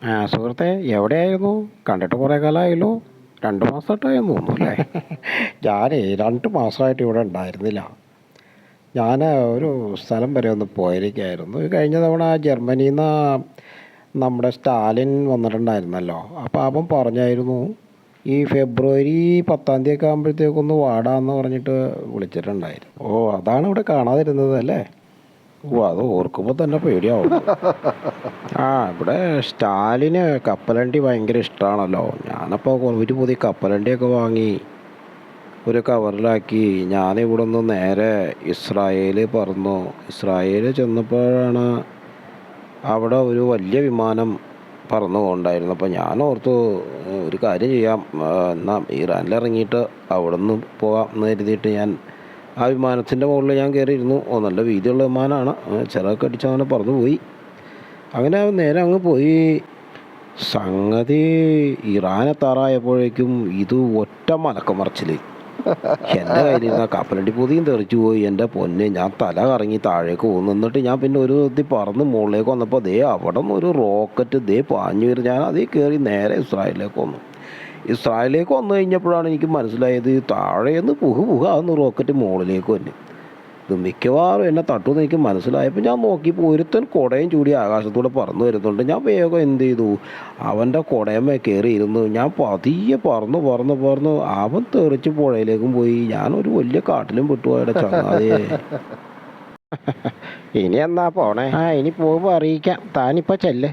ആ സുഹൃത്തെ, എവിടെയായിരുന്നു? കണ്ടിട്ട് കുറേ കാലമായല്ലോ. 2 മാസമായിട്ടായെന്ന് തോന്നുന്നു അല്ലേ? ഞാനേ 2 മാസമായിട്ട് ഇവിടെ ഉണ്ടായിരുന്നില്ല. ഞാൻ ഒരു സ്ഥലം വരെ ഒന്ന് പോയിരിക്കുകയായിരുന്നു. കഴിഞ്ഞ തവണ ജർമ്മനിയിൽ നിന്ന് നമ്മുടെ സ്റ്റാലിൻ വന്നിട്ടുണ്ടായിരുന്നല്ലോ. അപ്പോൾ അവൻ പറഞ്ഞായിരുന്നു ഈ ഫെബ്രുവരി 10-ാം തീയതി ഒക്കെ ആകുമ്പോഴത്തേക്കൊന്ന് വാടാന്ന് പറഞ്ഞിട്ട് വിളിച്ചിട്ടുണ്ടായിരുന്നു. ഓ, അതാണ് ഇവിടെ കാണാതിരുന്നത് അല്ലേ? ഓ, അത് ഓർക്കുമ്പോൾ തന്നെ പേടിയാവും. ആ, ഇവിടെ സ്റ്റാലിന് കപ്പലണ്ടി ഭയങ്കര ഇഷ്ടമാണല്ലോ. ഞാനപ്പോൾ ഒരു പുതിയ കപ്പലണ്ടിയൊക്കെ വാങ്ങി ഒരു കവറിലാക്കി ഞാനിവിടെ നിന്ന് നേരെ ഇസ്രായേൽ പറന്നു. ഇസ്രായേൽ ചെന്നപ്പോഴാണ് അവിടെ ഒരു വലിയ വിമാനം പറന്നു പോകണ്ടായിരുന്നു. അപ്പോൾ ഞാൻ ഓർത്തു ഒരു കാര്യം ചെയ്യാം, എന്നാൽ ഇറാനിലിറങ്ങിയിട്ട് അവിടെ നിന്ന് പോകാം എന്ന് കരുതിയിട്ട് ഞാൻ ആ വിമാനത്തിൻ്റെ മുകളിൽ ഞാൻ കയറിയിരുന്നു. നല്ല വീതിയുള്ള വിമാനമാണ്, ചിറകൊക്കെ അടിച്ച് അങ്ങനെ പറന്നു പോയി. അങ്ങനെ നേരെ അങ്ങ് പോയി. സംഗതി ഇറാനെത്താറായപ്പോഴേക്കും ഇത് ഒറ്റ മലക്കമറിച്ചിൽ. എൻ്റെ കയ്യിലിരുന്ന കപ്പലണ്ടി പൊതിയും തെറിച്ചു പോയി. എൻ്റെ പൊന്നെ, ഞാൻ തല കറങ്ങി താഴേക്ക് പോകുന്നു. എന്നിട്ട് ഞാൻ പിന്നെ ഒരു വിധത്തിൽ പറന്ന് മുകളിലേക്ക് വന്നപ്പോൾ ദേ അവിടെ നിന്ന് ഒരു റോക്കറ്റ് ദേ പാഞ്ഞു വരും. ഞാൻ അതിൽ കയറി നേരെ ഇസ്രായേലിലേക്ക് വന്നു. ഇസ്രായേലിലേക്ക് വന്നു കഴിഞ്ഞപ്പോഴാണ് എനിക്ക് മനസ്സിലായത് താഴേന്ന് പുഹാന്ന് റോക്കറ്റ് മുകളിലേക്ക് വന്നു. ഇത് മിക്കവാറും എന്നെ തട്ടുമെന്ന് എനിക്ക് മനസ്സിലായപ്പോൾ ഞാൻ നോക്കിയപ്പോൾ ഒരുത്തൻ കുടയും ചൂടി ആകാശത്തൂടെ പറന്നു വരുന്നുണ്ട്. ഞാൻ വേഗം എന്ത് ചെയ്തു, അവൻ്റെ കുടയമേ കയറിയിരുന്നു. ഞാൻ പതിയെ പറന്നു അവൻ തെറിച്ച് പുഴയിലേക്കും പോയി. ഞാനൊരു വലിയ കാട്ടിലും വിട്ടുപോയുടെ ചങ്ങാതി. ഇനി എന്നാ പോണേ? ഇനി പോകുമ്പോൾ അറിയിക്കാം. താനിപ്പോൾ ചെല്ലേ.